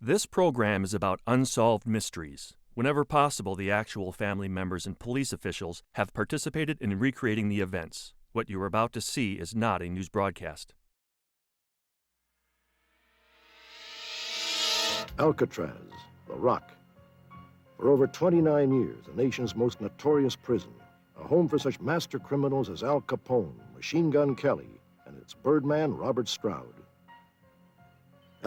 This program is about unsolved mysteries. Whenever possible, the actual family members and police officials have participated in recreating the events. What you are about to see is not a news broadcast. Alcatraz, the Rock. For over 29 years, the nation's most notorious prison, a home for such master criminals as Al Capone, Machine Gun Kelly, and its Birdman, Robert Stroud.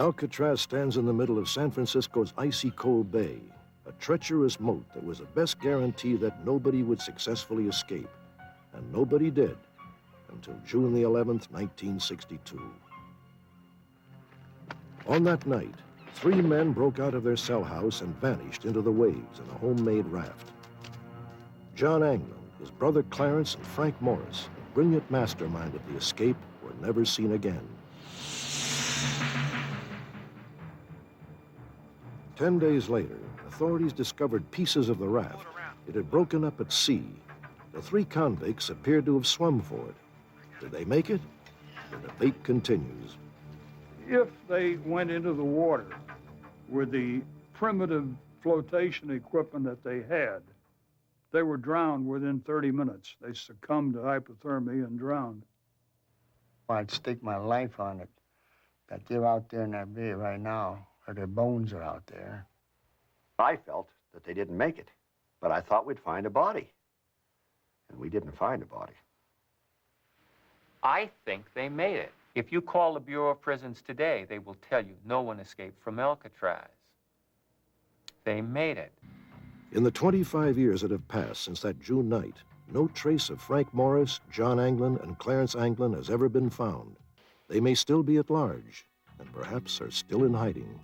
Alcatraz stands in the middle of San Francisco's icy cold bay, a treacherous moat that was the best guarantee that nobody would successfully escape. And nobody did until June the 11th, 1962. On that night, 3 men broke out of their cell house and vanished into the waves in a homemade raft. John Anglin, his brother Clarence, and Frank Morris, the brilliant mastermind of the escape, were never seen again. 10 days later, authorities discovered pieces of the raft. It had broken up at sea. The 3 convicts appeared to have swum for it. Did they make it? The debate continues. If they went into the water with the primitive flotation equipment that they had, they were drowned within 30 minutes. They succumbed to hypothermia and drowned. I'd stake my life on it, that they're out there in that bay right now, or their bones are out there. I felt that they didn't make it, but I thought we'd find a body. And we didn't find a body. I think they made it. If you call the Bureau of Prisons today, they will tell you no one escaped from Alcatraz. They made it. In the 25 years that have passed since that June night, no trace of Frank Morris, John Anglin, and Clarence Anglin has ever been found. They may still be at large, and perhaps are still in hiding.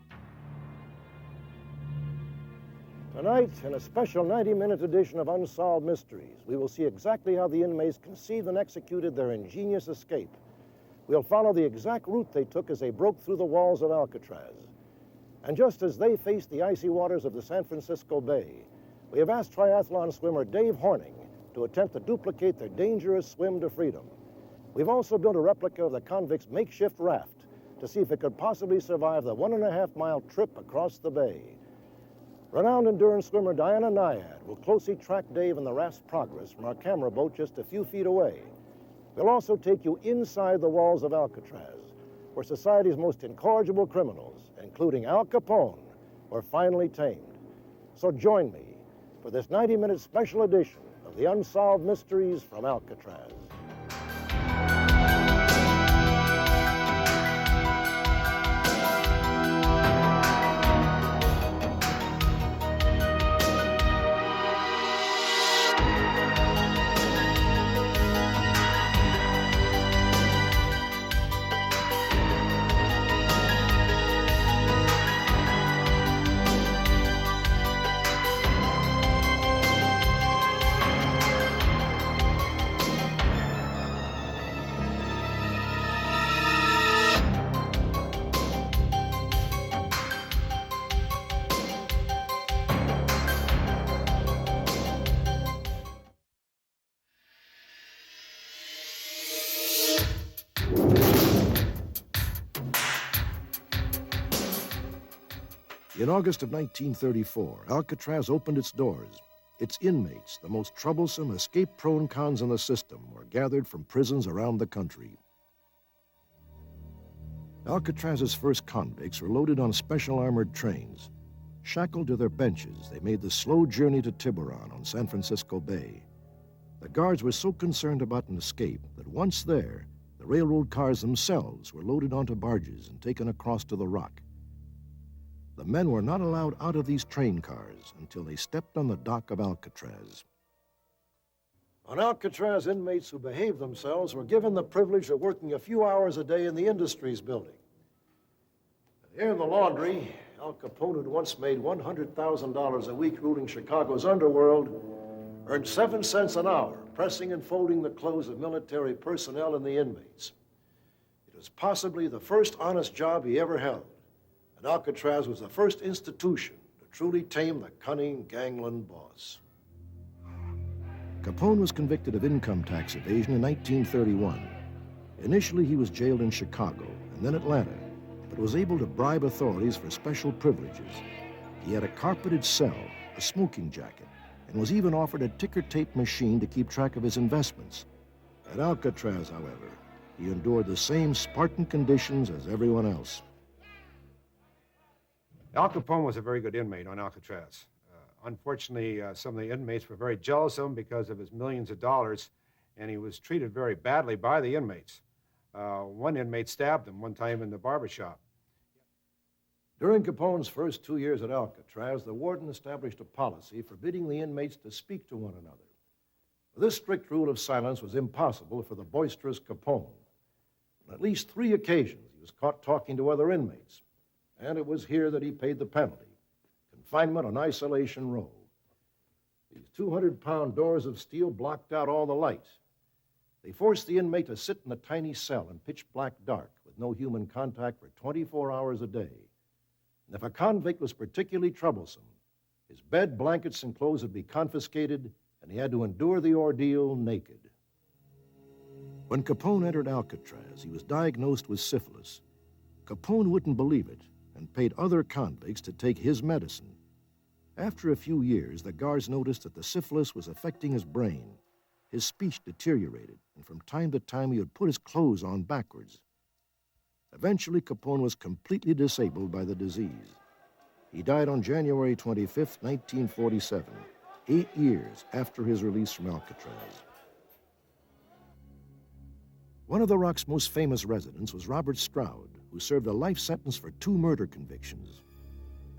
Tonight, in a special 90-minute edition of Unsolved Mysteries, we will see exactly how the inmates conceived and executed their ingenious escape. We'll follow the exact route they took as they broke through the walls of Alcatraz. And just as they faced the icy waters of the San Francisco Bay, we have asked triathlon swimmer Dave Horning to attempt to duplicate their dangerous swim to freedom. We've also built a replica of the convicts' makeshift raft to see if it could possibly survive the 1.5-mile trip across the bay. Renowned endurance swimmer Diana Nyad will closely track Dave and the raft's progress from our camera boat just a few feet away. We'll also take you inside the walls of Alcatraz, where society's most incorrigible criminals, including Al Capone, were finally tamed. So join me for this 90-minute special edition of the Unsolved Mysteries from Alcatraz. In August of 1934, Alcatraz opened its doors. Its inmates, the most troublesome, escape-prone cons in the system, were gathered from prisons around the country. Alcatraz's first convicts were loaded on special armored trains. Shackled to their benches, they made the slow journey to Tiburon on San Francisco Bay. The guards were so concerned about an escape that once there, the railroad cars themselves were loaded onto barges and taken across to the Rock. The men were not allowed out of these train cars until they stepped on the dock of Alcatraz. On Alcatraz, inmates who behaved themselves were given the privilege of working a few hours a day in the Industries building. And here in the laundry, Al Capone, who'd once made $100,000 a week ruling Chicago's underworld, earned 7 cents an hour pressing and folding the clothes of military personnel and the inmates. It was possibly the first honest job he ever held. And Alcatraz was the first institution to truly tame the cunning gangland boss. Capone was convicted of income tax evasion in 1931. Initially, he was jailed in Chicago and then Atlanta, but was able to bribe authorities for special privileges. He had a carpeted cell, a smoking jacket, and was even offered a ticker tape machine to keep track of his investments. At Alcatraz, however, he endured the same Spartan conditions as everyone else. Al Capone was a very good inmate on Alcatraz. Unfortunately, some of the inmates were very jealous of him because of his millions of dollars, and he was treated very badly by the inmates. One inmate stabbed him one time in the barber shop. During Capone's first 2 years at Alcatraz, the warden established a policy forbidding the inmates to speak to one another. This strict rule of silence was impossible for the boisterous Capone. On at least 3 occasions, he was caught talking to other inmates, and it was here that he paid the penalty: confinement on Isolation Row. These 200-pound doors of steel blocked out all the light. They forced the inmate to sit in a tiny cell in pitch black dark with no human contact for 24 hours a day. And if a convict was particularly troublesome, his bed, blankets, and clothes would be confiscated, and he had to endure the ordeal naked. When Capone entered Alcatraz, he was diagnosed with syphilis. Capone wouldn't believe it and paid other convicts to take his medicine. After a few years, the guards noticed that the syphilis was affecting his brain. His speech deteriorated, and from time to time he would put his clothes on backwards. Eventually, Capone was completely disabled by the disease. He died on January 25, 1947, 8 years after his release from Alcatraz. One of the Rock's most famous residents was Robert Stroud, who served a life sentence for 2 murder convictions.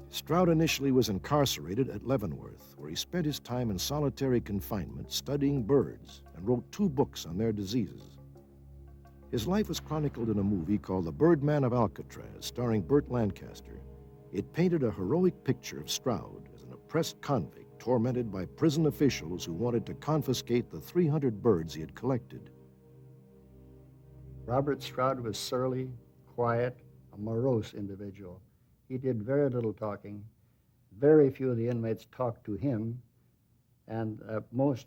Stroud initially was incarcerated at Leavenworth, where he spent his time in solitary confinement studying birds and wrote 2 books on their diseases. His life was chronicled in a movie called The Birdman of Alcatraz, starring Burt Lancaster. It painted a heroic picture of Stroud as an oppressed convict tormented by prison officials who wanted to confiscate the 300 birds he had collected. Robert Stroud was surly, quiet, a morose individual. He did very little talking. Very few of the inmates talked to him, and most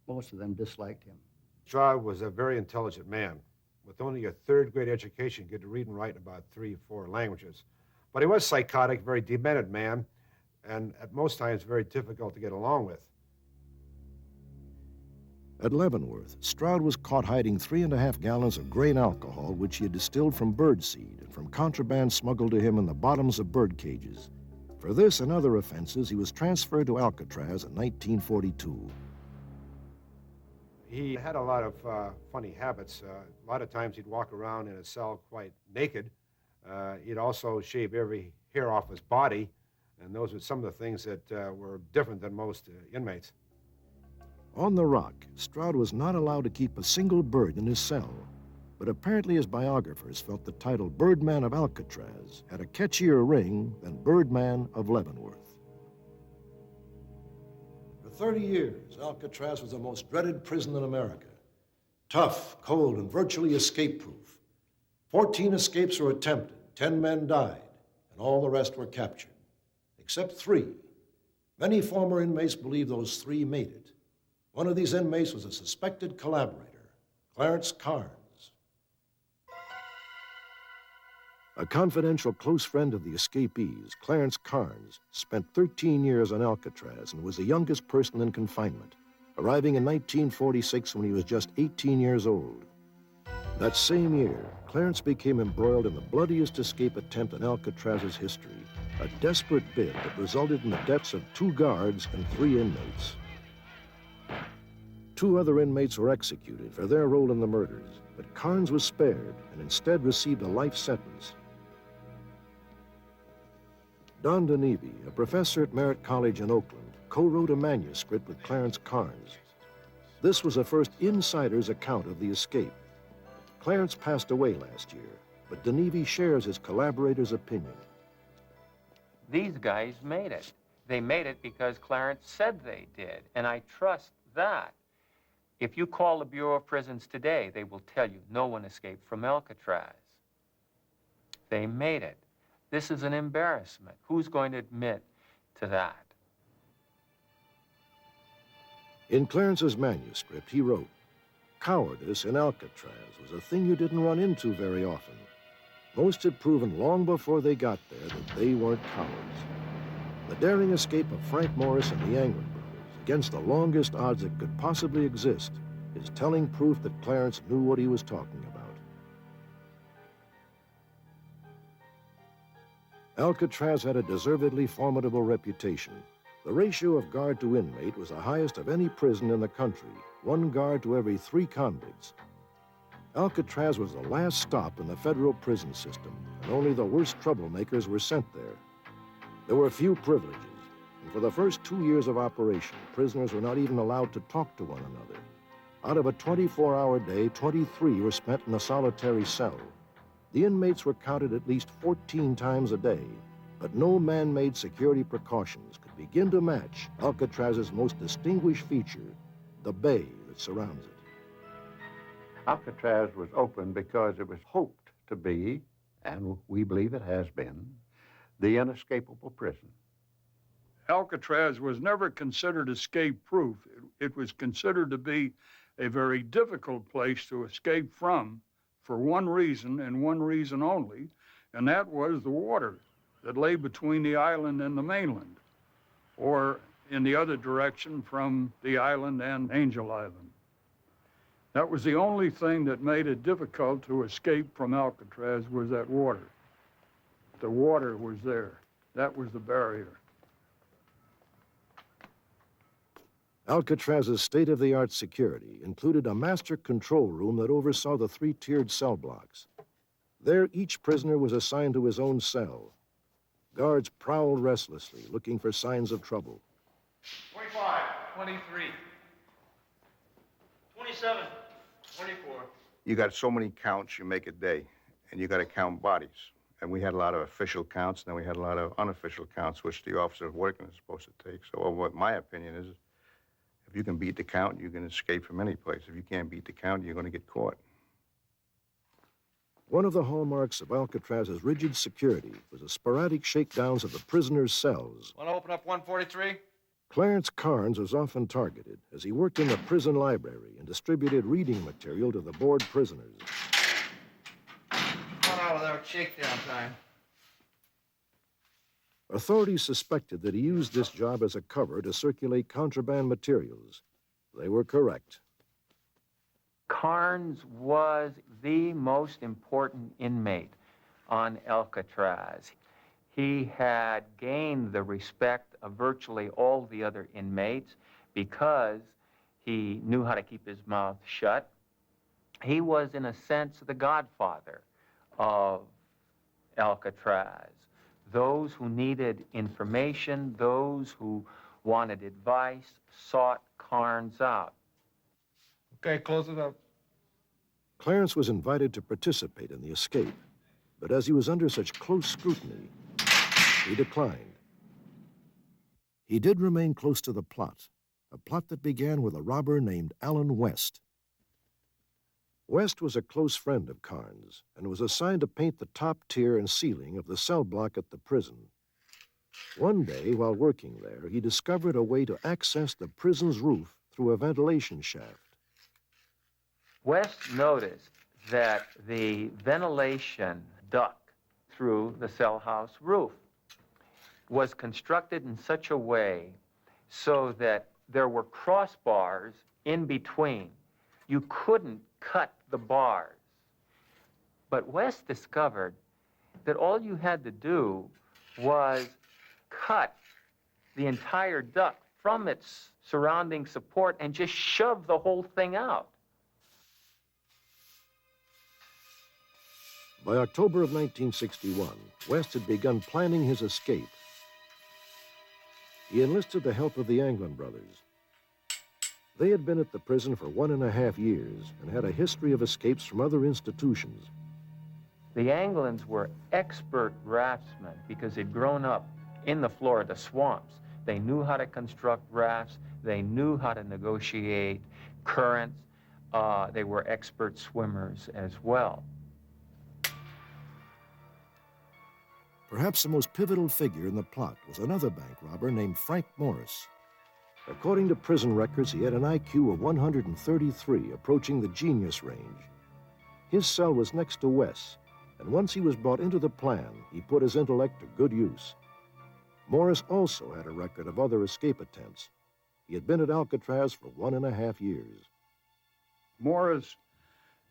of them disliked him. Stroud was a very intelligent man. With only a 3rd grade education, he could read and write in about 3 or 4 languages. But he was psychotic, very demented man, and at most times very difficult to get along with. At Leavenworth, Stroud was caught hiding 3.5 gallons of grain alcohol, which he had distilled from birdseed and from contraband smuggled to him in the bottoms of bird cages. For this and other offenses, he was transferred to Alcatraz in 1942. He had a lot of funny habits. A lot of times he'd walk around in a cell quite naked. He'd also shave every hair off his body, and those were some of the things that were different than most inmates. On the Rock, Stroud was not allowed to keep a single bird in his cell, but apparently his biographers felt the title Birdman of Alcatraz had a catchier ring than Birdman of Leavenworth. For 30 years, Alcatraz was the most dreaded prison in America. Tough, cold, and virtually escape-proof. 14 escapes were attempted, 10 men died, and all the rest were captured, except 3. Many former inmates believe those 3 made it. One of these inmates was a suspected collaborator, Clarence Carnes. A confidential close friend of the escapees, Clarence Carnes, spent 13 years on Alcatraz and was the youngest person in confinement, arriving in 1946 when he was just 18 years old. That same year, Clarence became embroiled in the bloodiest escape attempt in Alcatraz's history, a desperate bid that resulted in the deaths of 2 guards and 3 inmates. 2 other inmates were executed for their role in the murders, but Carnes was spared and instead received a life sentence. Don DeNevy, a professor at Merritt College in Oakland, co-wrote a manuscript with Clarence Carnes. This was the first insider's account of the escape. Clarence passed away last year, but DeNevy shares his collaborator's opinion. These guys made it. They made it because Clarence said they did, and I trust that. If you call the Bureau of Prisons today, they will tell you no one escaped from Alcatraz. They made it. This is an embarrassment. Who's going to admit to that? In Clarence's manuscript, he wrote, "Cowardice in Alcatraz was a thing you didn't run into very often. Most had proven long before they got there that they weren't cowards. The daring escape of Frank Morris and the Anglin brothers, against the longest odds that could possibly exist, is telling proof that Clarence knew what he was talking about. Alcatraz had a deservedly formidable reputation. The ratio of guard to inmate was the highest of any prison in the country, 1 guard to every 3 convicts. Alcatraz was the last stop in the federal prison system, and only the worst troublemakers were sent there. There were few privileges, and for the first 2 years of operation, prisoners were not even allowed to talk to one another. Out of a 24-hour day, 23 were spent in a solitary cell. The inmates were counted at least 14 times a day, but no man-made security precautions could begin to match Alcatraz's most distinguished feature, the bay that surrounds it. Alcatraz was open because it was hoped to be, and we believe it has been, the inescapable prison. Alcatraz was never considered escape-proof. It was considered to be a very difficult place to escape from for one reason and one reason only, and that was the water that lay between the island and the mainland, or in the other direction from the island and Angel Island. That was the only thing that made it difficult to escape from Alcatraz, was that water. The water was there. That was the barrier. Alcatraz's state-of-the-art security included a master control room that oversaw the 3-tiered cell blocks. There, each prisoner was assigned to his own cell. Guards prowled restlessly, looking for signs of trouble. 25, 23, 27, 24. You got so many counts you make a day, and you got to count bodies. And we had a lot of official counts, and then we had a lot of unofficial counts, which the officer working is supposed to take. So what my opinion is, if you can beat the count, you can escape from any place. If you can't beat the count, you're going to get caught. One of the hallmarks of Alcatraz's rigid security was the sporadic shakedowns of the prisoners' cells. Want to open up 143? Clarence Carnes was often targeted as he worked in the prison library and distributed reading material to the bored prisoners. Come on out of there, shakedown time. Authorities suspected that he used this job as a cover to circulate contraband materials. They were correct. Carnes was the most important inmate on Alcatraz. He had gained the respect of virtually all the other inmates because he knew how to keep his mouth shut. He was, in a sense, the godfather of Alcatraz. Those who needed information, those who wanted advice, sought Carnes out. Okay, close it up. Clarence was invited to participate in the escape, but as he was under such close scrutiny, he declined. He did remain close to the plot, a plot that began with a robber named Allen West. West was a close friend of Carnes and was assigned to paint the top tier and ceiling of the cell block at the prison. One day, while working there, he discovered a way to access the prison's roof through a ventilation shaft. West noticed that the ventilation duct through the cell house roof was constructed in such a way so that there were crossbars in between. You couldn't cut the bars. But West discovered that all you had to do was cut the entire duct from its surrounding support and just shove the whole thing out. By October of 1961, West had begun planning his escape. He enlisted the help of the Anglin brothers. They had been at the prison for 1.5 years and had a history of escapes from other institutions. The Anglins were expert raftsmen because they'd grown up in the Florida swamps. They knew how to construct rafts. They knew how to negotiate currents. They were expert swimmers as well. Perhaps the most pivotal figure in the plot was another bank robber named Frank Morris. According to prison records, he had an IQ of 133, approaching the genius range. His cell was next to Wes, and once he was brought into the plan, he put his intellect to good use. Morris also had a record of other escape attempts. He had been at Alcatraz for 1.5 years. Morris,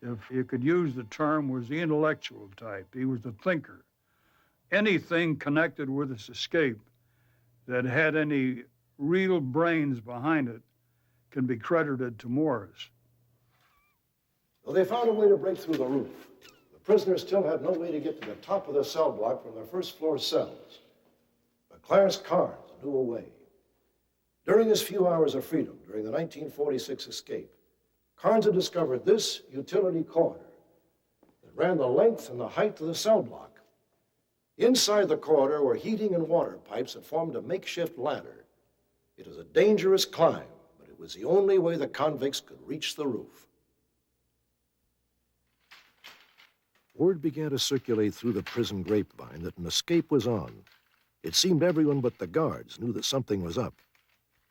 if you could use the term, was the intellectual type. He was the thinker. Anything connected with this escape that had any real brains behind it can be credited to Morris. Well, they found a way to break through the roof. The prisoners still had no way to get to the top of the cell block from their first-floor cells. But Clarence Carnes knew a way. During his few hours of freedom during the 1946 escape, Carnes had discovered this utility corridor that ran the length and the height of the cell block. Inside the corridor were heating and water pipes that formed a makeshift ladder. It was a dangerous climb, but it was the only way the convicts could reach the roof. Word began to circulate through the prison grapevine that an escape was on. It seemed everyone but the guards knew that something was up.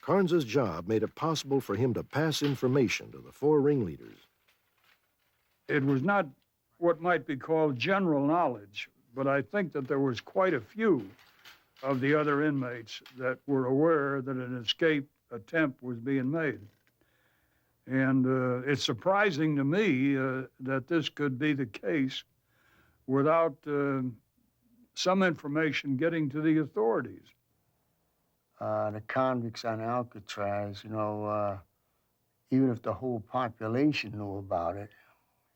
Carnes's job made it possible for him to pass information to the 4 ringleaders. It was not what might be called general knowledge, but I think that there was quite a few of the other inmates that were aware that an escape attempt was being made. And it's surprising to me that this could be the case without some information getting to the authorities. The convicts on Alcatraz, you know, even if the whole population knew about it,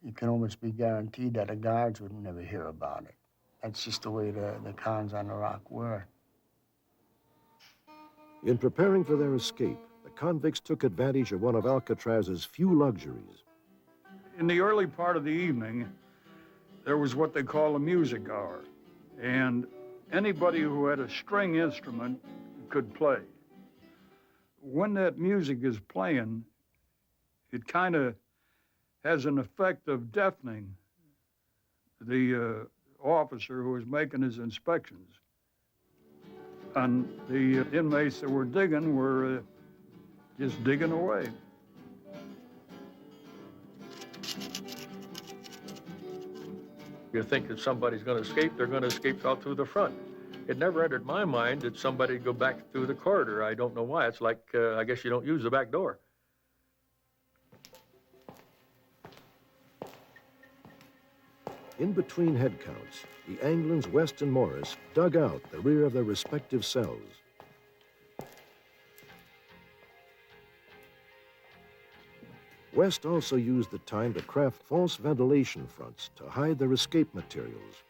you can almost be guaranteed that the guards would never hear about it. That's just the way the cons on the rock were. In preparing for their escape, the convicts took advantage of one of Alcatraz's few luxuries. In the early part of the evening, there was what they call a music hour, and anybody who had a string instrument could play. When that music is playing, it kind of has an effect of deafening the officer who was making his inspections. And the inmates that were digging were just digging away. You think that somebody's going to escape, they're going to escape out through the front. It never entered my mind that somebody would go back through the corridor. I don't know why. It's like, I guess you don't use the back door. In between head counts, the Anglins, West and Morris, dug out the rear of their respective cells. West also used the time to craft false ventilation fronts to hide their escape materials.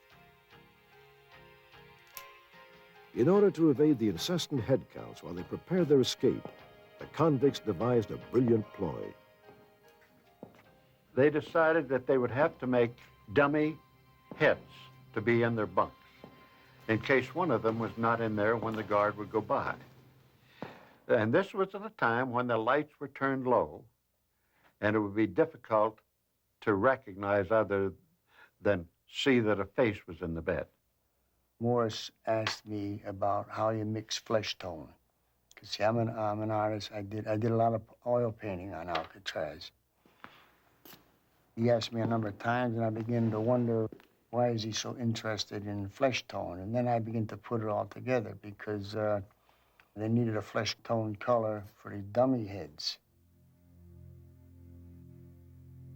In order to evade the incessant head counts while they prepared their escape, the convicts devised a brilliant ploy. They decided that they would have to make dummy heads to be in their bunks in case one of them was not in there when the guard would go by. And this was at a time when the lights were turned low and it would be difficult to recognize other than see that a face was in the bed. Morris asked me about how you mix flesh tone. Because, see, I'm an artist. I did a lot of oil painting on Alcatraz. He asked me a number of times, and I began to wonder, why is he so interested in flesh tone? And then I began to put it all together, because they needed a flesh tone color for the dummy heads.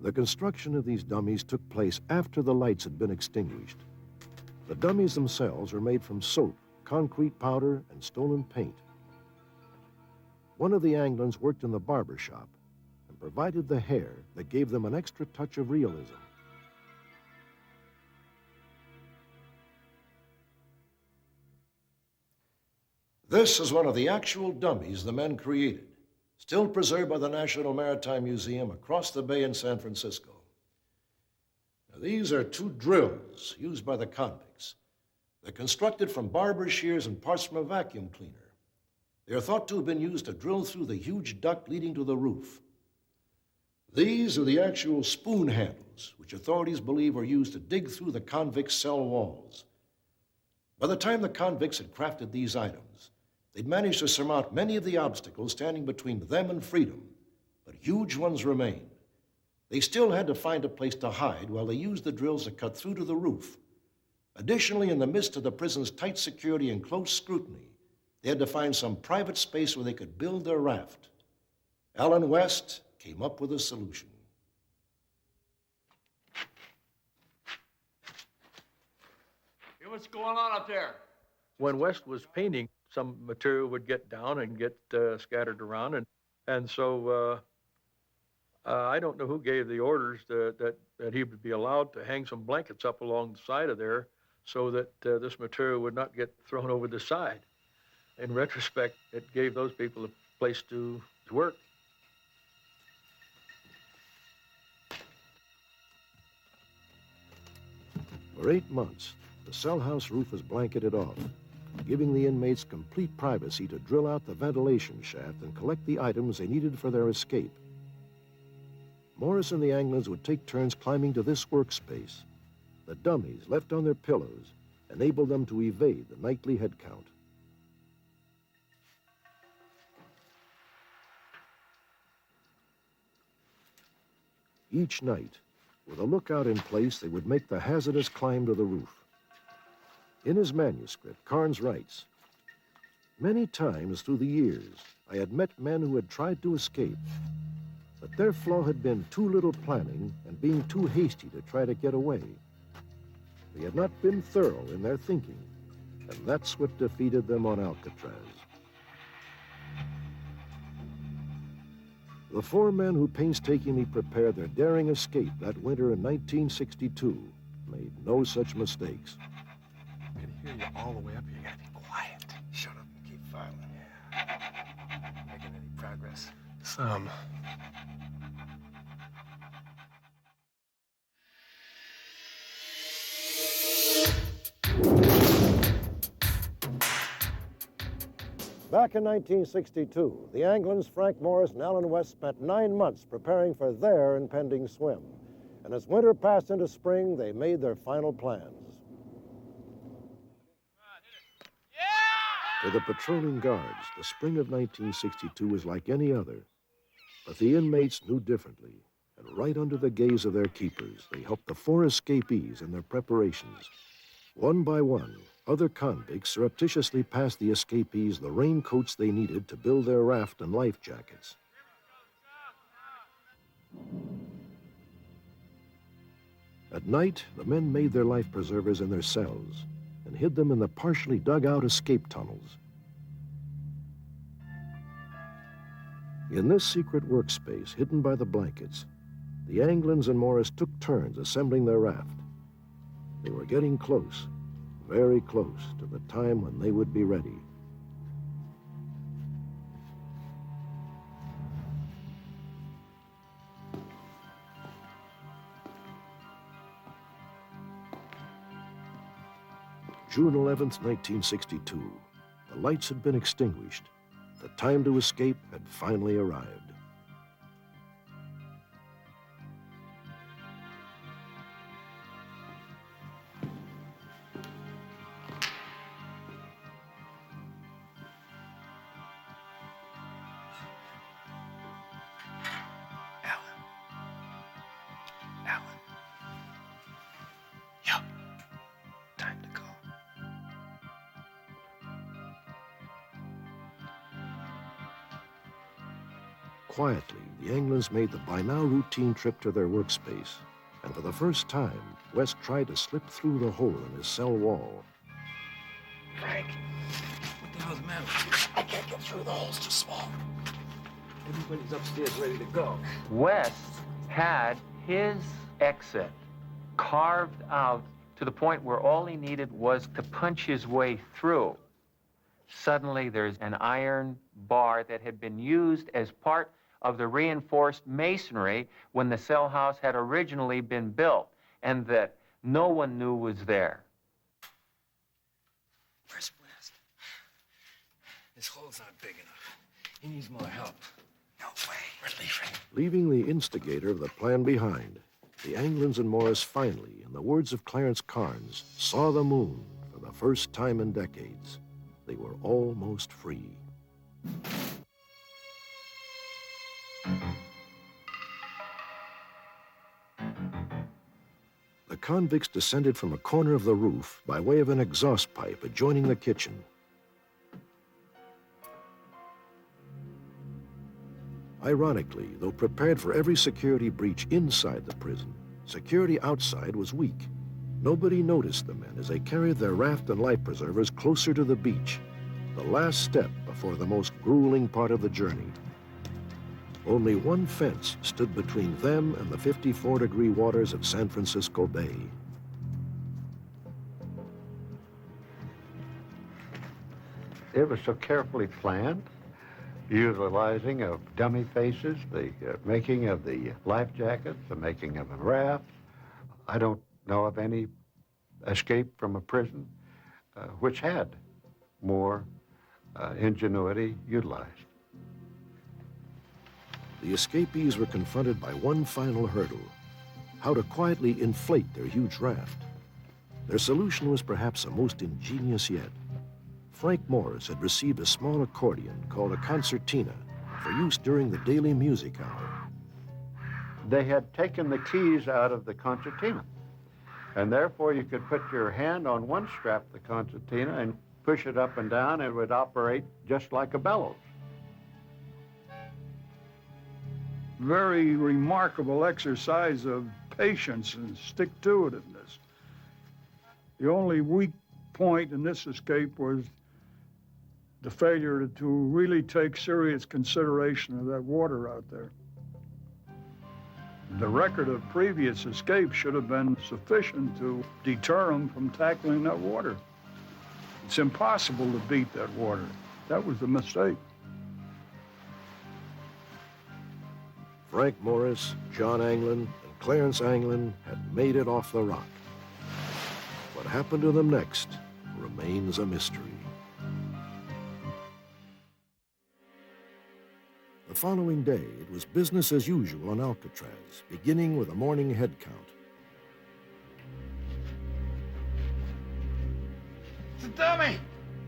The construction of these dummies took place after the lights had been extinguished. The dummies themselves were made from soap, concrete powder, and stolen paint. One of the Anglins worked in the barber shop and provided the hair that gave them an extra touch of realism. This is one of the actual dummies the men created, still preserved by the National Maritime Museum across the bay in San Francisco. Now, these are 2 drills used by the convicts. They're constructed from barber shears and parts from a vacuum cleaner. They are thought to have been used to drill through the huge duct leading to the roof. These are the actual spoon handles, which authorities believe were used to dig through the convict cell walls. By the time the convicts had crafted these items, they'd managed to surmount many of the obstacles standing between them and freedom, but huge ones remained. They still had to find a place to hide while they used the drills to cut through to the roof, Additionally, in the midst of the prison's tight security and close scrutiny, they had to find some private space where they could build their raft. Alan West came up with a solution. Hey, what's going on up there? When West was painting, some material would get down and get scattered around, and so I don't know who gave the orders that he would be allowed to hang some blankets up along the side of there so that this material would not get thrown over the side. In retrospect, it gave those people a place to work. For 8 months, the cell house roof was blanketed off, giving the inmates complete privacy to drill out the ventilation shaft and collect the items they needed for their escape. Morris and the Anglins would take turns climbing to this workspace. The dummies left on their pillows enabled them to evade the nightly head count. Each night, with a lookout in place, they would make the hazardous climb to the roof. In his manuscript, Carnes writes, "Many times through the years, I had met men who had tried to escape, but their flaw had been too little planning and being too hasty to try to get away. They had not been thorough in their thinking, and that's what defeated them on Alcatraz." The 4 men who painstakingly prepared their daring escape that winter in 1962 made no such mistakes. I can hear you all the way up here. You gotta be quiet. Shut up and keep filing. Yeah. Making any progress? Some. Back in 1962, the Anglins, Frank Morris, and Alan West spent 9 months preparing for their impending swim. And as winter passed into spring, they made their final plans. For the patrolling guards, the spring of 1962 was like any other. But the inmates knew differently, and right under the gaze of their keepers, they helped the 4 escapees in their preparations. One by one, other convicts surreptitiously passed the escapees the raincoats they needed to build their raft and life jackets. At night, the men made their life preservers in their cells and hid them in the partially dug out escape tunnels. In this secret workspace, hidden by the blankets, the Anglins and Morris took turns assembling their raft. They were getting close, very close to the time when they would be ready. June 11th, 1962. The lights had been extinguished. The time to escape had finally arrived. Quietly, the Anglins made the by now routine trip to their workspace, and for the first time, West tried to slip through the hole in his cell wall. Frank, what the hell's the matter with you? I can't get through, the hole's too small. Everybody's upstairs ready to go. West had his exit carved out to the point where all he needed was to punch his way through. Suddenly, there's an iron bar that had been used as part of the reinforced masonry when the cell house had originally been built, and that no one knew was there. Where's West? This hole's not big enough. He needs more help. No way. We're leaving. Leaving the instigator of the plan behind, the Anglins and Morris finally, in the words of Clarence Carnes, saw the moon for the first time in decades. They were almost free. The convicts descended from a corner of the roof by way of an exhaust pipe adjoining the kitchen. Ironically, though prepared for every security breach inside the prison, security outside was weak. Nobody noticed the men as they carried their raft and life preservers closer to the beach, the last step before the most grueling part of the journey. Only one fence stood between them and the 54-degree waters of San Francisco Bay. It was so carefully planned, utilizing of dummy faces, the making of the life jackets, the making of a raft. I don't know of any escape from a prison which had more ingenuity utilized. The escapees were confronted by one final hurdle: how to quietly inflate their huge raft. Their solution was perhaps the most ingenious yet. Frank Morris had received a small accordion called a concertina for use during the daily music hour. They had taken the keys out of the concertina, and therefore you could put your hand on one strap of the concertina and push it up and down, and it would operate just like a bellows. Very remarkable exercise of patience and stick-to-itiveness. The only weak point in this escape was the failure to really take serious consideration of that water out there. The record of previous escapes should have been sufficient to deter them from tackling that water. It's impossible to beat that water. That was the mistake. Frank Morris, John Anglin, and Clarence Anglin had made it off the rock. What happened to them next remains a mystery. The following day, it was business as usual on Alcatraz, beginning with a morning head count. It's a dummy!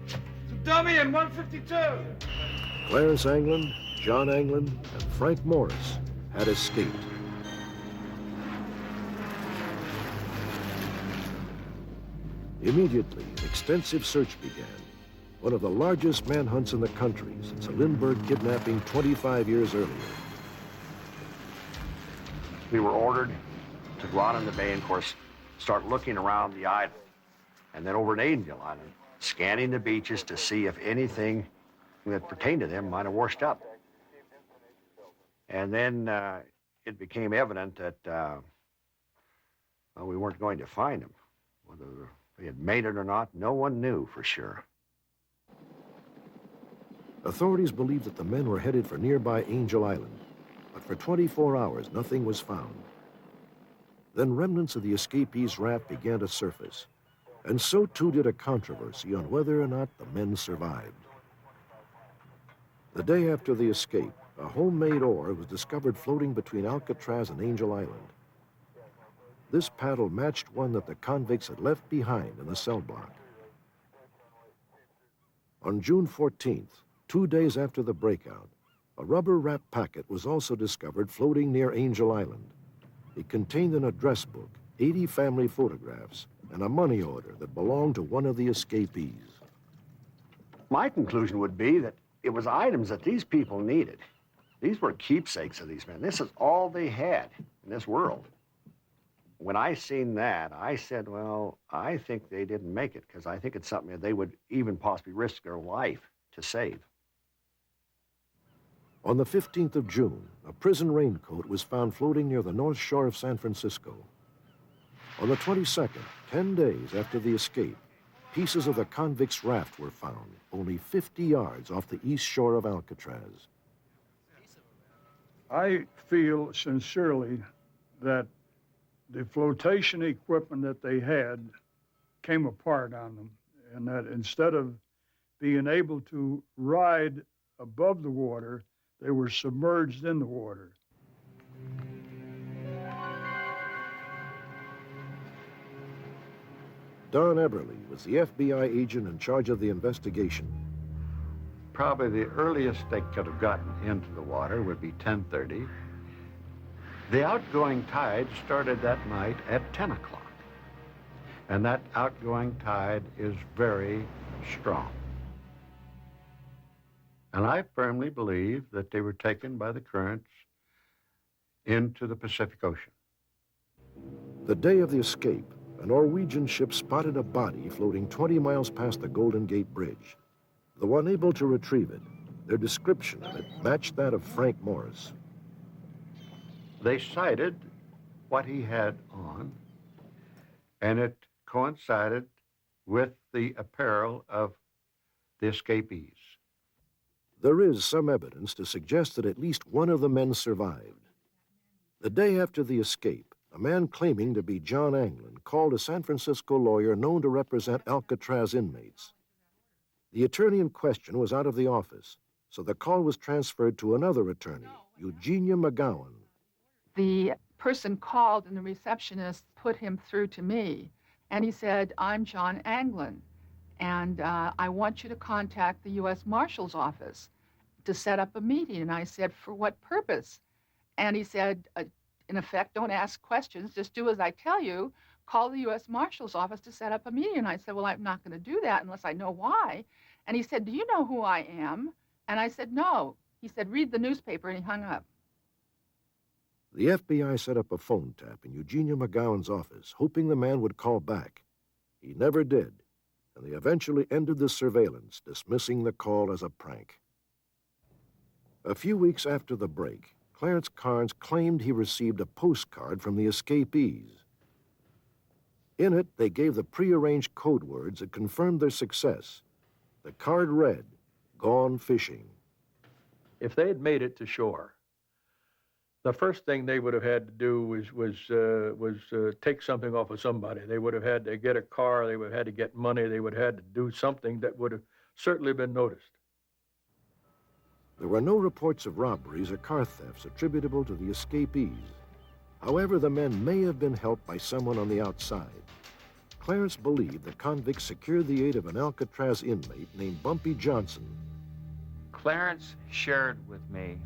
It's a dummy in 152! Clarence Anglin, John Anglin, and Frank Morris had escaped. Immediately, an extensive search began, one of the largest manhunts in the country since a Lindbergh kidnapping 25 years earlier. We were ordered to go out on the bay and, of course, start looking around the island, and then over at Angel Island, scanning the beaches to see if anything that pertained to them might have washed up. And then it became evident that well, we weren't going to find them. Whether they had made it or not, no one knew for sure. Authorities believed that the men were headed for nearby Angel Island, but for 24 hours, nothing was found. Then remnants of the escapees' raft began to surface, and so too did a controversy on whether or not the men survived. The day after the escape, a homemade oar was discovered floating between Alcatraz and Angel Island. This paddle matched one that the convicts had left behind in the cell block. On June 14th, 2 days after the breakout, a rubber-wrapped packet was also discovered floating near Angel Island. It contained an address book, 80 family photographs, and a money order that belonged to one of the escapees. My conclusion would be that it was items that these people needed. These were keepsakes of these men. This is all they had in this world. When I seen that, I said, well, I think they didn't make it, because I think it's something that they would even possibly risk their life to save. On the 15th of June, a prison raincoat was found floating near the north shore of San Francisco. On the 22nd, 10 days after the escape, pieces of the convicts' raft were found, only 50 yards off the east shore of Alcatraz. I feel sincerely that the flotation equipment that they had came apart on them, and that instead of being able to ride above the water, they were submerged in the water. Don EBERLE was the FBI agent in charge of the investigation. Probably the earliest they could have gotten into the water would be 10:30. The outgoing tide started that night at 10 o'clock. And that outgoing tide is very strong. And I firmly believe that they were taken by the currents into the Pacific Ocean. The day of the escape, a Norwegian ship spotted a body floating 20 miles past the Golden Gate Bridge. Though unable to retrieve it, their description of it matched that of Frank Morris. They cited what he had on, and it coincided with the apparel of the escapees. There is some evidence to suggest that at least one of the men survived. The day after the escape, a man claiming to be John Anglin called a San Francisco lawyer known to represent Alcatraz inmates. The attorney in question was out of the office, so the call was transferred to another attorney, Eugenia McGowan. The person called and the receptionist put him through to me, and he said, "I'm John Anglin, and I want you to contact the U.S. Marshal's office to set up a meeting." And I said, "For what purpose?" And he said, "In effect, don't ask questions, just do as I tell you. Call the U.S. Marshal's office to set up a meeting." And I said, "Well, I'm not going to do that unless I know why." And he said, "Do you know who I am?" And I said, "No." He said, "Read the newspaper," and he hung up. The FBI set up a phone tap in Eugenia McGowan's office, hoping the man would call back. He never did, and they eventually ended the surveillance, dismissing the call as a prank. A few weeks after the break, Clarence Carnes claimed he received a postcard from the escapees. In it, they gave the prearranged code words that confirmed their success. The card read, "Gone fishing." If they had made it to shore, the first thing they would have had to do was take something off of somebody. They would have had to get a car, they would have had to get money, they would have had to do something that would have certainly been noticed. There were no reports of robberies or car thefts attributable to the escapees. However, the men may have been helped by someone on the outside. Clarence believed the convicts secured the aid of an Alcatraz inmate named Bumpy Johnson. Clarence shared with me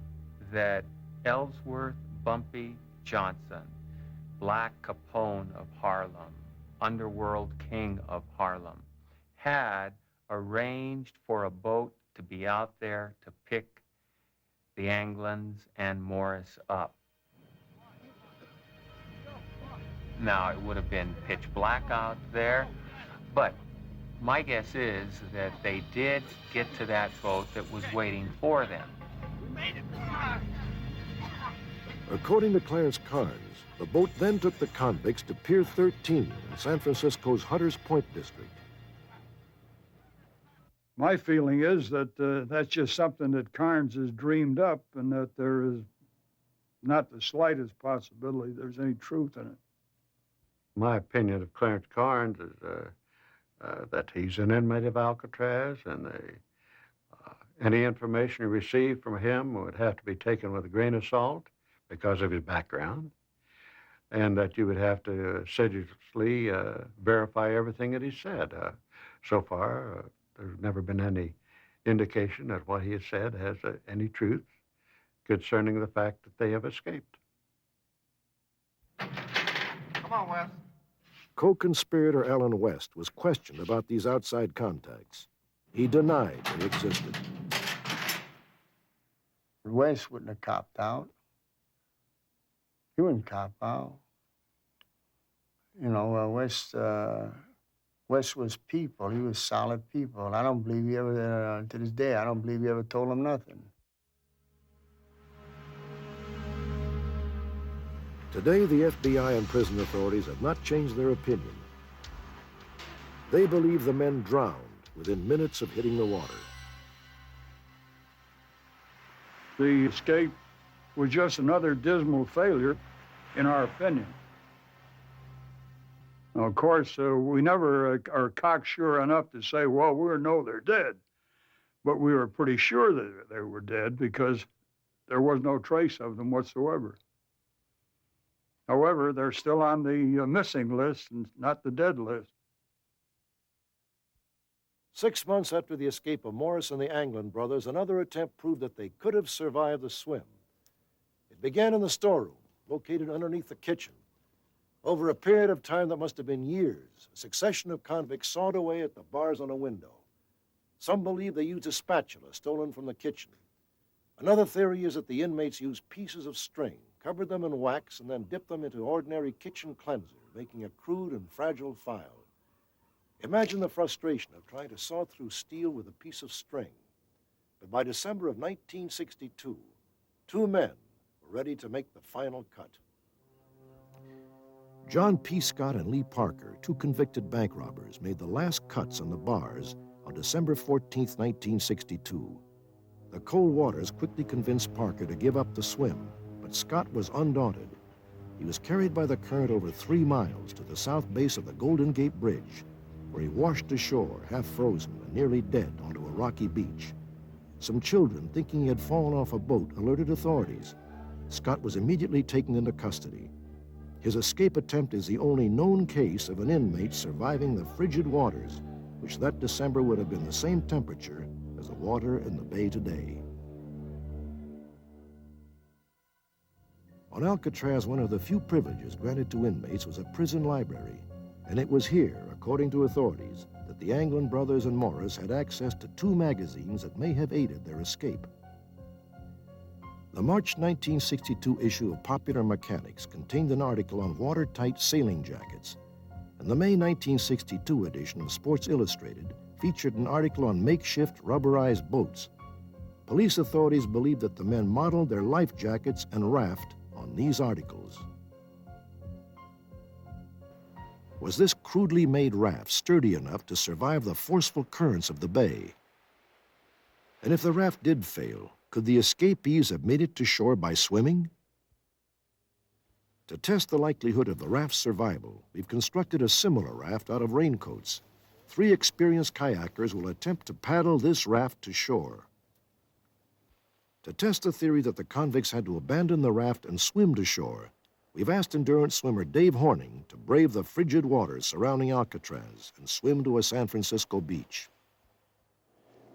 that Ellsworth Bumpy Johnson, Black Capone of Harlem, underworld king of Harlem, had arranged for a boat to be out there to pick the Anglins and Morris up. Now, it would have been pitch black out there, but my guess is that they did get to that boat that was waiting for them. We made it! Come on! According to Clarence Carnes, the boat then took the convicts to Pier 13 in San Francisco's Hunters Point district. My feeling is that that's just something that Carnes has dreamed up, and that there is not the slightest possibility there's any truth in it. My opinion of Clarence Carnes is that he's an inmate of Alcatraz, and any information you receive from him would have to be taken with a grain of salt because of his background, and that you would have to assiduously verify everything that he said. So far, there's never been any indication that what he has said has any truth concerning the fact that they have escaped. Come on, Wes. Co-conspirator Alan West was questioned about these outside contacts. He denied they existed. Wes wouldn't have copped out. He wouldn't cop out. You know, Wes was people. He was solid people. I don't believe he ever, to this day, I don't believe he ever told them nothing. Today, the FBI and prison authorities have not changed their opinion. They believe the men drowned within minutes of hitting the water. The escape was just another dismal failure, in our opinion. Now, of course, we never are cocksure enough to say, well, we know they're dead. But we were pretty sure that they were dead because there was no trace of them whatsoever. However, they're still on the missing list and not the dead list. 6 months after the escape of Morris and the Anglin brothers, another attempt proved that they could have survived the swim. It began in the storeroom, located underneath the kitchen. Over a period of time that must have been years, a succession of convicts sawed away at the bars on a window. Some believe they used a spatula stolen from the kitchen. Another theory is that the inmates used pieces of string, covered them in wax, and then dipped them into ordinary kitchen cleanser, making a crude and fragile file. Imagine the frustration of trying to saw through steel with a piece of string. But by December of 1962, 2 men were ready to make the final cut. John P. Scott and Lee Parker, 2 convicted bank robbers, made the last cuts on the bars on December 14, 1962. The cold waters quickly convinced Parker to give up the swim, but Scott was undaunted. He was carried by the current over 3 miles to the south base of the Golden Gate Bridge, where he washed ashore, half frozen and nearly dead, onto a rocky beach. Some children, thinking he had fallen off a boat, alerted authorities. Scott was immediately taken into custody. His escape attempt is the only known case of an inmate surviving the frigid waters, which that December would have been the same temperature as the water in the bay today. On Alcatraz, one of the few privileges granted to inmates was a prison library, and it was here, according to authorities, that the Anglin brothers and Morris had access to 2 magazines that may have aided their escape. The March 1962 issue of Popular Mechanics contained an article on watertight sailing jackets, and the May 1962 edition of Sports Illustrated featured an article on makeshift rubberized boats. Police authorities believe that the men modeled their life jackets and raft on these articles. Was this crudely made raft sturdy enough to survive the forceful currents of the bay? And if the raft did fail, could the escapees have made it to shore by swimming? To test the likelihood of the raft's survival, we've constructed a similar raft out of raincoats. 3 experienced kayakers will attempt to paddle this raft to shore. To test the theory that the convicts had to abandon the raft and swim to shore, we've asked endurance swimmer Dave Horning to brave the frigid waters surrounding Alcatraz and swim to a San Francisco beach.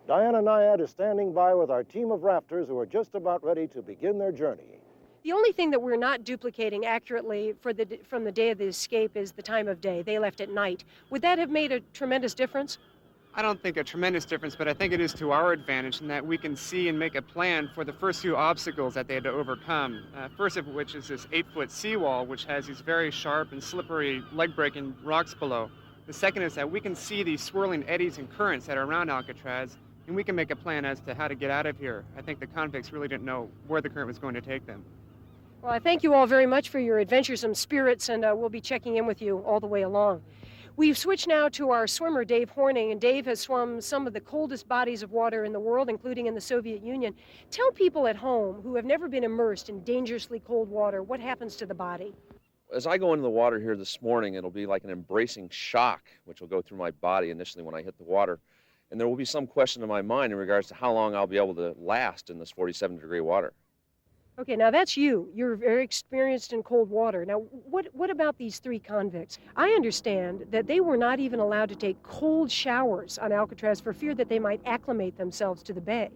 Diana Nyad is standing by with our team of rafters who are just about ready to begin their journey. The only thing that we're not duplicating accurately from the day of the escape is the time of day. They left at night. Would that have made a tremendous difference? I don't think a tremendous difference, but I think it is to our advantage in that we can see and make a plan for the first few obstacles that they had to overcome. First of which is this 8-foot seawall, which has these very sharp and slippery, leg-breaking rocks below. The second is that we can see these swirling eddies and currents that are around Alcatraz, and we can make a plan as to how to get out of here. I think the convicts really didn't know where the current was going to take them. Well, I thank you all very much for your adventuresome spirits, and we'll be checking in with you all the way along. We've switched now to our swimmer, Dave Horning, and Dave has swum some of the coldest bodies of water in the world, including in the Soviet Union. Tell people at home who have never been immersed in dangerously cold water what happens to the body. As I go into the water here this morning, it'll be like an embracing shock, which will go through my body initially when I hit the water. And there will be some question in my mind in regards to how long I'll be able to last in this 47-degree water. Okay, now that's you. You're very experienced in cold water. Now, what about these 3 convicts? I understand that they were not even allowed to take cold showers on Alcatraz for fear that they might acclimate themselves to the bay.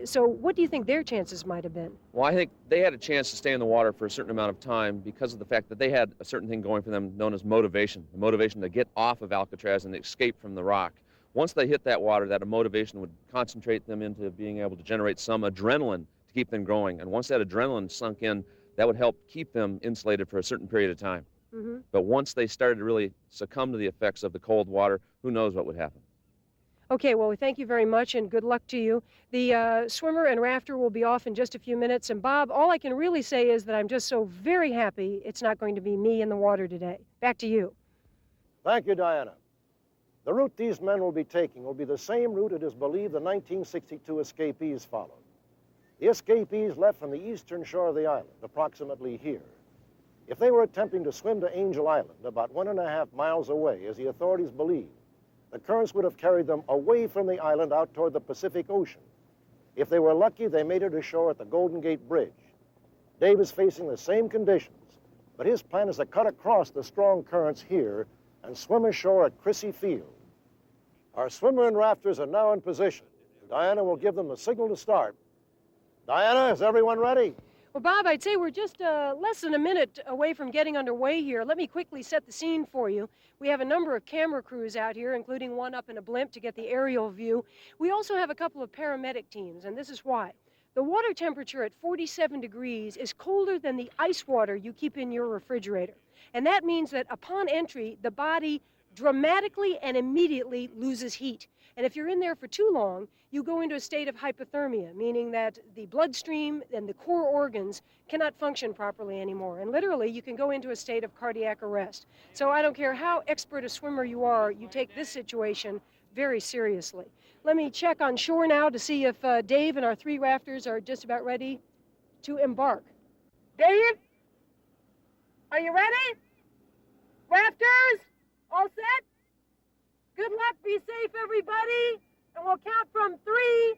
So what do you think their chances might have been? Well, I think they had a chance to stay in the water for a certain amount of time because of the fact that they had a certain thing going for them known as motivation, the motivation to get off of Alcatraz and escape from the rock. Once they hit that water, that motivation would concentrate them into being able to generate some adrenaline to keep them going. And once that adrenaline sunk in, that would help keep them insulated for a certain period of time. Mm-hmm. But once they started to really succumb to the effects of the cold water, who knows what would happen. Okay, well, we thank you very much, and good luck to you. The swimmer and rafter will be off in just a few minutes. And, Bob, all I can really say is that I'm just so very happy it's not going to be me in the water today. Back to you. Thank you, Diana. The route these men will be taking will be the same route it is believed the 1962 escapees followed. The escapees left from the eastern shore of the island, approximately here. If they were attempting to swim to Angel Island, about 1.5 miles away, as the authorities believe, the currents would have carried them away from the island out toward the Pacific Ocean. If they were lucky, they made it ashore at the Golden Gate Bridge. Dave is facing the same conditions, but his plan is to cut across the strong currents here and swim ashore at Crissy Field. Our swimmer and rafters are now in position. Diana will give them the signal to start. Diana, is everyone ready? Well, Bob, I'd say we're just less than a minute away from getting underway here. Let me quickly set the scene for you. We have a number of camera crews out here, including one up in a blimp to get the aerial view. We also have a couple of paramedic teams, and this is why. The water temperature at 47 degrees is colder than the ice water you keep in your refrigerator. And that means that upon entry, the body dramatically and immediately loses heat. And if you're in there for too long, you go into a state of hypothermia, meaning that the bloodstream and the core organs cannot function properly anymore. And literally, you can go into a state of cardiac arrest. So I don't care how expert a swimmer you are, you take this situation very seriously. Let me check on shore now to see if Dave and our 3 rafters are just about ready to embark. Dave, are you ready? Rafters, all set? Good luck, be safe, everybody. And we'll count from 3,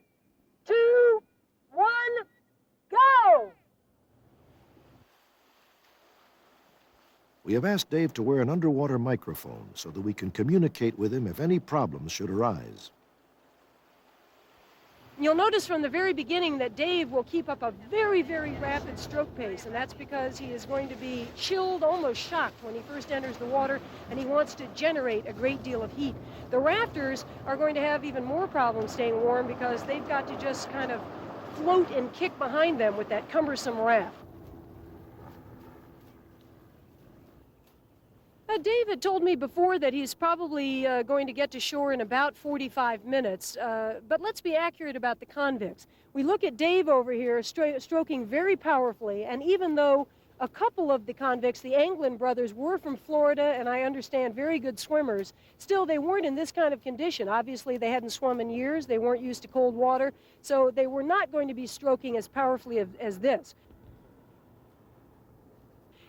2, 1, go! We have asked Dave to wear an underwater microphone so that we can communicate with him if any problems should arise. You'll notice from the very beginning that Dave will keep up a very, very rapid stroke pace, and that's because he is going to be chilled, almost shocked when he first enters the water, and he wants to generate a great deal of heat. The rafters are going to have even more problems staying warm because they've got to just kind of float and kick behind them with that cumbersome raft. Dave had told me before that he's probably going to get to shore in about 45 minutes, but let's be accurate about the convicts. We look at Dave over here stroking very powerfully, and even though a couple of the convicts, the Anglin brothers, were from Florida, and I understand very good swimmers, still they weren't in this kind of condition. Obviously they hadn't swum in years, they weren't used to cold water, so they were not going to be stroking as powerfully as this.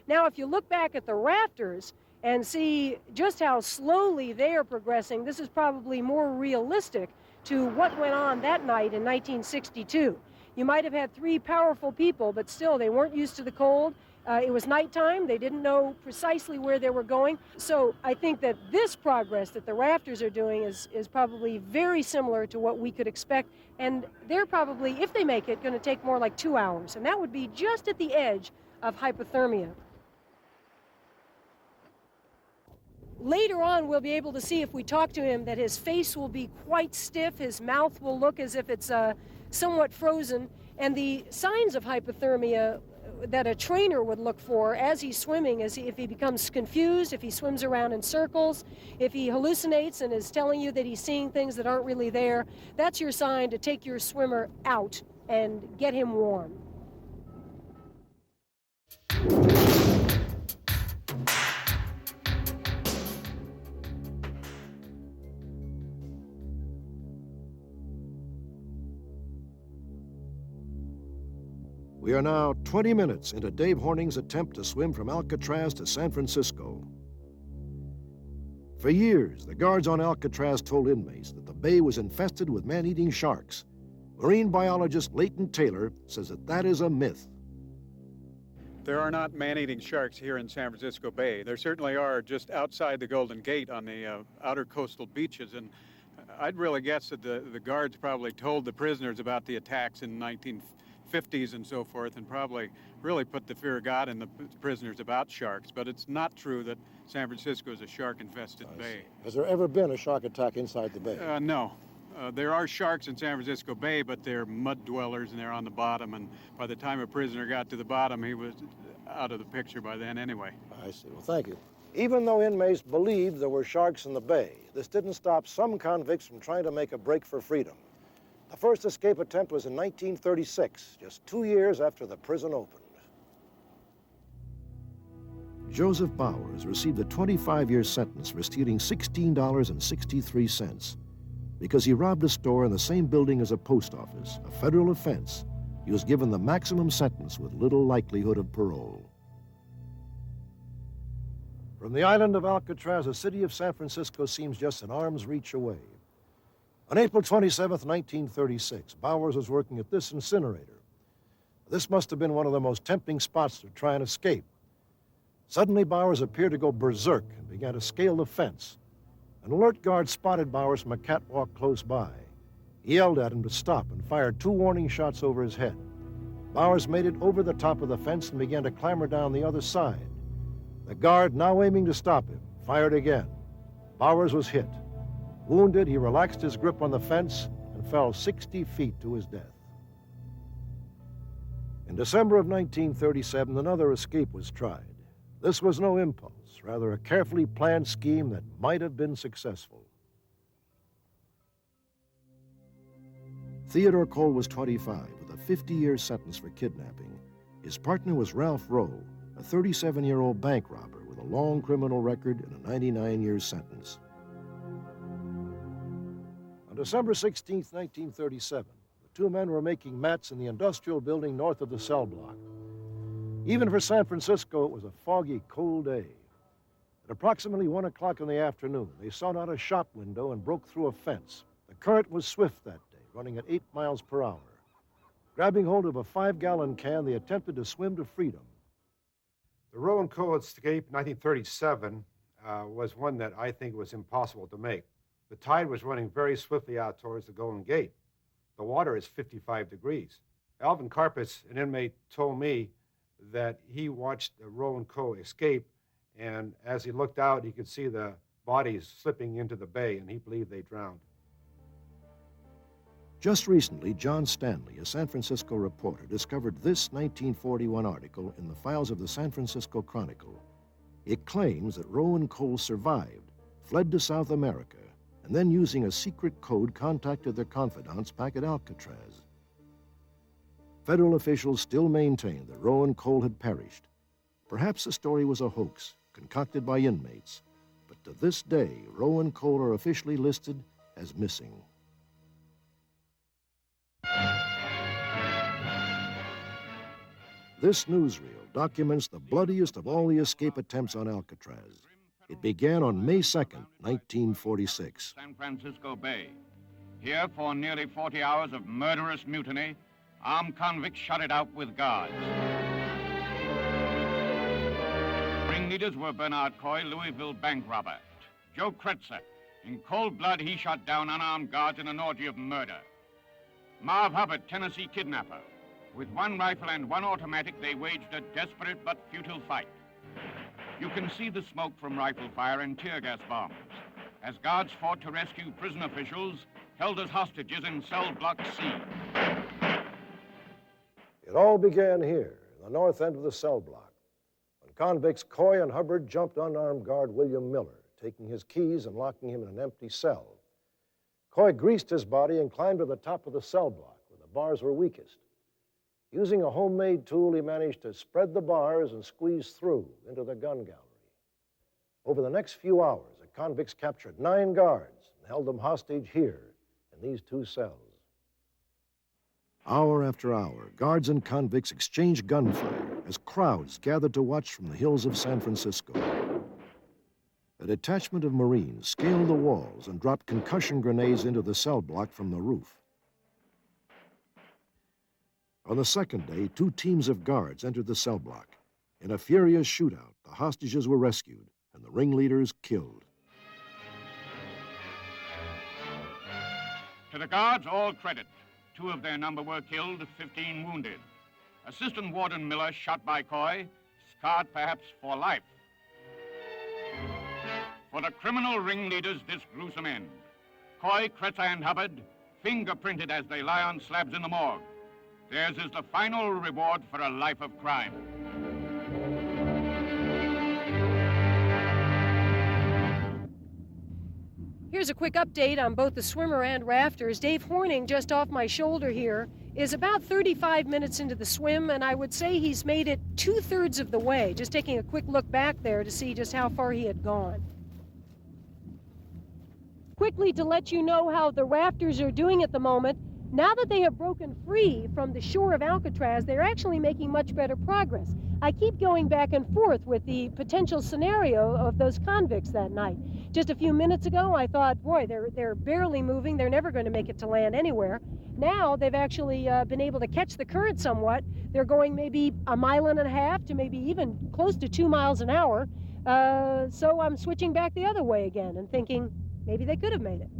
Now if you look back at the rafters, and see just how slowly they are progressing, this is probably more realistic to what went on that night in 1962. You might have had 3 powerful people, but still they weren't used to the cold. It was nighttime, they didn't know precisely where they were going. So I think that this progress that the rafters are doing is probably very similar to what we could expect. And they're probably, if they make it, going to take more like 2 hours. And that would be just at the edge of hypothermia. Later on, we'll be able to see if we talk to him that his face will be quite stiff, his mouth will look as if it's somewhat frozen, and the signs of hypothermia that a trainer would look for as he's swimming is if he becomes confused, if he swims around in circles, if he hallucinates and is telling you that he's seeing things that aren't really there. That's your sign to take your swimmer out and get him warm. We are now 20 minutes into Dave Horning's attempt to swim from Alcatraz to San Francisco. For years, the guards on Alcatraz told inmates that the bay was infested with man-eating sharks. Marine biologist Leighton Taylor says that is a myth. There are not man-eating sharks here in San Francisco Bay. There certainly are just outside the Golden Gate on the outer coastal beaches, and I'd really guess that the guards probably told the prisoners about the attacks in 1950s and so forth, and probably really put the fear of God in the prisoners about sharks. But it's not true that San Francisco is a shark-infested bay. Has there ever been a shark attack inside the bay? No. There are sharks in San Francisco Bay, but they're mud dwellers and they're on the bottom, and by the time a prisoner got to the bottom, he was out of the picture by then anyway. I see. Well, thank you. Even though inmates believed there were sharks in the bay, this didn't stop some convicts from trying to make a break for freedom. The first escape attempt was in 1936, just 2 years after the prison opened. Joseph Bowers received a 25-year sentence for stealing $16.63 because he robbed a store in the same building as a post office, a federal offense. He was given the maximum sentence with little likelihood of parole. From the island of Alcatraz, the city of San Francisco seems just an arm's reach away. On April 27th, 1936, Bowers was working at this incinerator. This must have been one of the most tempting spots to try and escape. Suddenly, Bowers appeared to go berserk and began to scale the fence. An alert guard spotted Bowers from a catwalk close by. He yelled at him to stop and fired 2 warning shots over his head. Bowers made it over the top of the fence and began to clamber down the other side. The guard, now aiming to stop him, fired again. Bowers was hit. Wounded, he relaxed his grip on the fence and fell 60 feet to his death. In December of 1937, another escape was tried. This was no impulse, rather a carefully planned scheme that might have been successful. Theodore Cole was 25 with a 50-year sentence for kidnapping. His partner was Ralph Rowe, a 37-year-old bank robber with a long criminal record and a 99-year sentence. On December 16, 1937, the two men were making mats in the industrial building north of the cell block. Even for San Francisco, it was a foggy, cold day. At approximately 1 o'clock in the afternoon, they sought out a shop window and broke through a fence. The current was swift that day, running at 8 miles per hour. Grabbing hold of a 5-gallon can, they attempted to swim to freedom. The Rowe and Cole escape in 1937 was one that I think was impossible to make. The tide was running very swiftly out towards the Golden Gate. The water is 55 degrees. Alvin Karpis, an inmate, told me that he watched Rowe and Cole escape, and as he looked out, he could see the bodies slipping into the bay, and he believed they drowned. Just recently, John Stanley, a San Francisco reporter, discovered this 1941 article in the files of the San Francisco Chronicle. It claims that Rowe and Cole survived, fled to South America, and then using a secret code contacted their confidants back at Alcatraz. Federal officials still maintain that Rowe and Cole had perished. Perhaps the story was a hoax, concocted by inmates, but to this day, Rowe and Cole are officially listed as missing. This newsreel documents the bloodiest of all the escape attempts on Alcatraz. It began on May 2nd, 1946. San Francisco Bay. Here, for nearly 40 hours of murderous mutiny, armed convicts shut it out with guards. Ringleaders were Bernard Coy, Louisville bank robber. Joe Kretzer. In cold blood, he shot down unarmed guards in an orgy of murder. Marv Hubbard, Tennessee kidnapper. With 1 rifle and 1 automatic, they waged a desperate but futile fight. You can see the smoke from rifle fire and tear gas bombs as guards fought to rescue prison officials held as hostages in cell block C. It all began here, in the north end of the cell block, when convicts Coy and Hubbard jumped unarmed guard William Miller, taking his keys and locking him in an empty cell. Coy greased his body and climbed to the top of the cell block, where the bars were weakest. Using a homemade tool, he managed to spread the bars and squeeze through into the gun gallery. Over the next few hours, the convicts captured 9 guards and held them hostage here in these 2 cells. Hour after hour, guards and convicts exchanged gunfire as crowds gathered to watch from the hills of San Francisco. A detachment of Marines scaled the walls and dropped concussion grenades into the cell block from the roof. On the second day, 2 teams of guards entered the cell block. In a furious shootout, the hostages were rescued and the ringleaders killed. To the guards, all credit. 2 of their number were killed, 15 wounded. Assistant Warden Miller, shot by Coy, scarred perhaps for life. For the criminal ringleaders, this gruesome end. Coy, Kretzer, and Hubbard, fingerprinted as they lie on slabs in the morgue. Theirs is the final reward for a life of crime. Here's a quick update on both the swimmer and rafters. Dave Horning, just off my shoulder here, is about 35 minutes into the swim, and I would say he's made it 2/3 of the way. Just taking a quick look back there to see just how far he had gone. Quickly to let you know how the rafters are doing at the moment. Now that they have broken free from the shore of Alcatraz, they're actually making much better progress. I keep going back and forth with the potential scenario of those convicts that night. Just a few minutes ago, I thought, boy, they're barely moving. They're never going to make it to land anywhere. Now they've actually been able to catch the current somewhat. They're going maybe 1.5 miles to maybe even close to 2 miles an hour. So I'm switching back the other way again and thinking maybe they could have made it.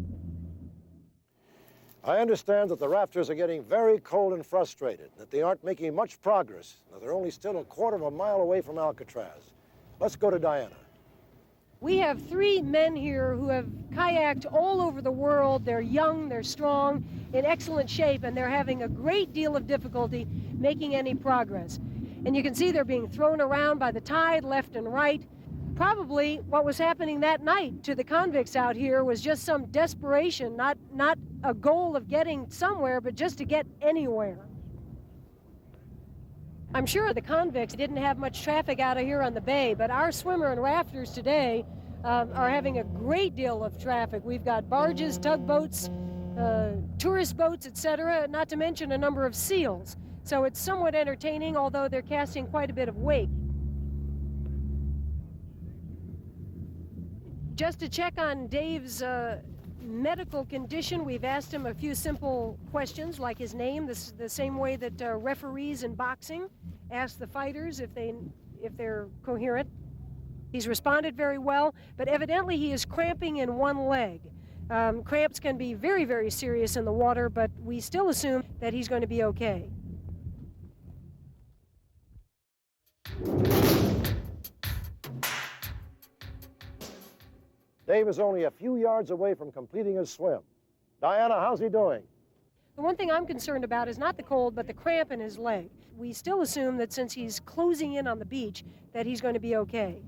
I understand that the rafters are getting very cold and frustrated, that they aren't making much progress, that they're only still a quarter of a mile away from Alcatraz. Let's go to Diana. We have 3 men here who have kayaked all over the world. They're young, they're strong, in excellent shape, and they're having a great deal of difficulty making any progress. And you can see they're being thrown around by the tide left and right. Probably what was happening that night to the convicts out here was just some desperation, not a goal of getting somewhere, but just to get anywhere. I'm sure the convicts didn't have much traffic out of here on the bay, but our swimmer and rafters today are having a great deal of traffic. We've got barges, tugboats, tourist boats, etc., not to mention a number of seals. So it's somewhat entertaining, although they're casting quite a bit of wake. Just to check on Dave's medical condition, we've asked him a few simple questions, like his name, the same way that referees in boxing ask the fighters if they're coherent. He's responded very well, but evidently he is cramping in one leg. Cramps can be very, very serious in the water, but we still assume that he's going to be okay. Dave is only a few yards away from completing his swim. Diana, how's he doing? The one thing I'm concerned about is not the cold, but the cramp in his leg. We still assume that since he's closing in on the beach, that he's going to be okay.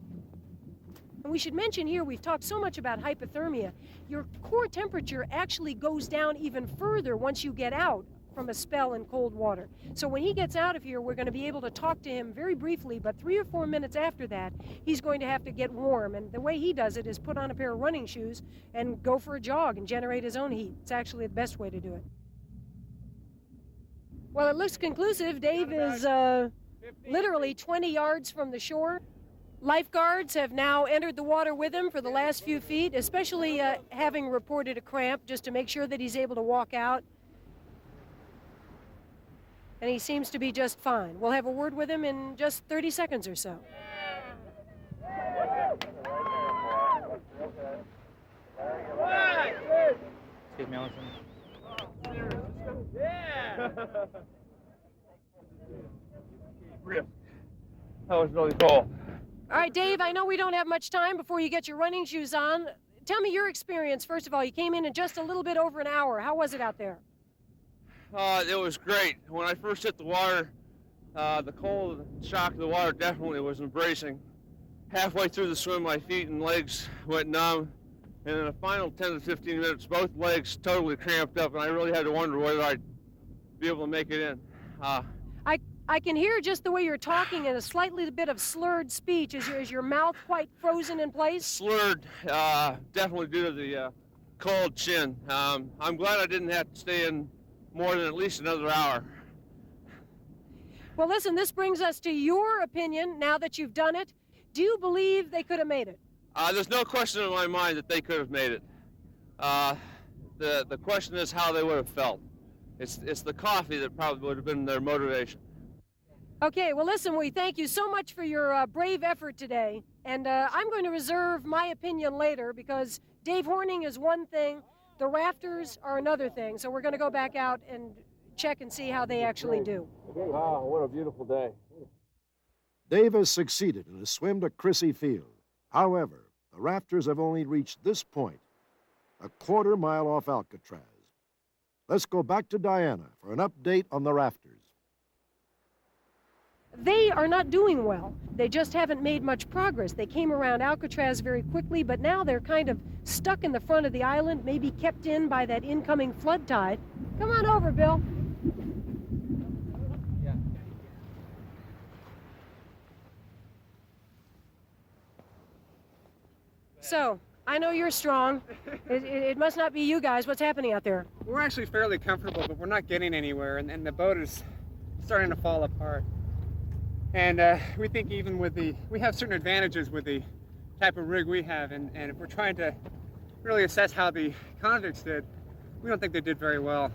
And we should mention here, we've talked so much about hypothermia. Your core temperature actually goes down even further once you get out from a spell in cold water. So when he gets out of here, we're going to be able to talk to him very briefly, but 3 or 4 minutes after that, he's going to have to get warm. And the way he does it is put on a pair of running shoes and go for a jog and generate his own heat. It's actually the best way to do it. Well, it looks conclusive. Dave is literally 20 yards from the shore. Lifeguards have now entered the water with him for the last few feet, especially having reported a cramp, just to make sure that he's able to walk out. And he seems to be just fine. We'll have a word with him in just 30 seconds or so. Excuse me, Allison. Yeah! That was really cool. All right, Dave, I know we don't have much time before you get your running shoes on. Tell me your experience, first of all. You came in just a little bit over an hour. How was it out there? It was great. When I first hit the water, the cold shock of the water definitely was embracing. Halfway through the swim, my feet and legs went numb, and in the final 10 to 15 minutes, both legs totally cramped up, and I really had to wonder whether I'd be able to make it in. I can hear just the way you're talking and a slightly bit of slurred speech. Is your mouth quite frozen in place? Slurred, definitely due to the cold chin. I'm glad I didn't have to stay in more than at least another hour. Well, listen, this brings us to your opinion now that you've done it. Do you believe they could have made it? There's no question in my mind that they could have made it. The question is how they would have felt. It's the coffee that probably would have been their motivation. Okay, well, listen, we thank you so much for your brave effort today. And I'm going to reserve my opinion later because Dave Horning is one thing, the rafters are another thing. So we're going to go back out and check and see how they actually do. Wow, what a beautiful day. Dave has succeeded in his swim to Crissy Field. However, the rafters have only reached this point, a quarter mile off Alcatraz. Let's go back to Diana for an update on the rafters. They are not doing well. They just haven't made much progress. They came around Alcatraz very quickly, but now they're kind of stuck in the front of the island, maybe kept in by that incoming flood tide. Come on over, Bill. So, I know you're strong. It must not be you guys. What's happening out there? We're actually fairly comfortable, but we're not getting anywhere, and the boat is starting to fall apart. And we think even with we have certain advantages with the type of rig we have, and if we're trying to really assess how the convicts did, we don't think they did very well.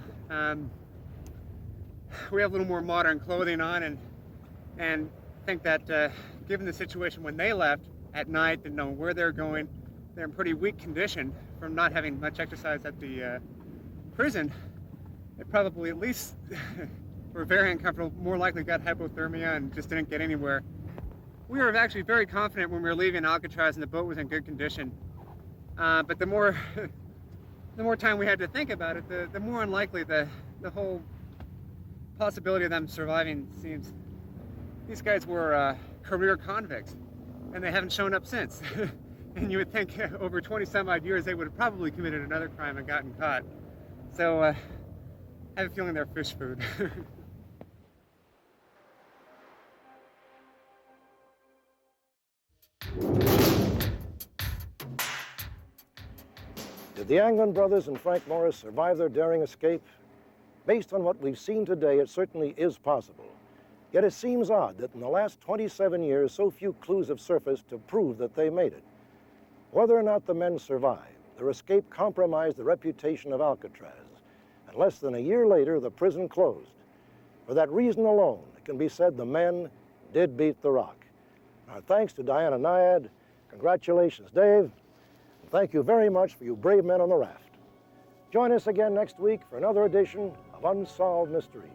We have a little more modern clothing on, and think that given the situation when they left at night and knowing where they're going, they're in pretty weak condition from not having much exercise at the prison. they probably at least were very uncomfortable, more likely got hypothermia and just didn't get anywhere. We were actually very confident when we were leaving Alcatraz and the boat was in good condition. But the more time we had to think about it, the more unlikely the whole possibility of them surviving seems. These guys were career convicts, and they haven't shown up since. And you would think over 20-some-odd years they would have probably committed another crime and gotten caught. So I have a feeling they're fish food. Did the Anglin brothers and Frank Morris survive their daring escape? Based on what we've seen today, it certainly is possible. Yet it seems odd that in the last 27 years, so few clues have surfaced to prove that they made it. Whether or not the men survived, their escape compromised the reputation of Alcatraz. And less than a year later, the prison closed. For that reason alone, it can be said the men did beat the rock. Our thanks to Diana Nyad. Congratulations, Dave. And thank you very much for you brave men on the raft. Join us again next week for another edition of Unsolved Mysteries.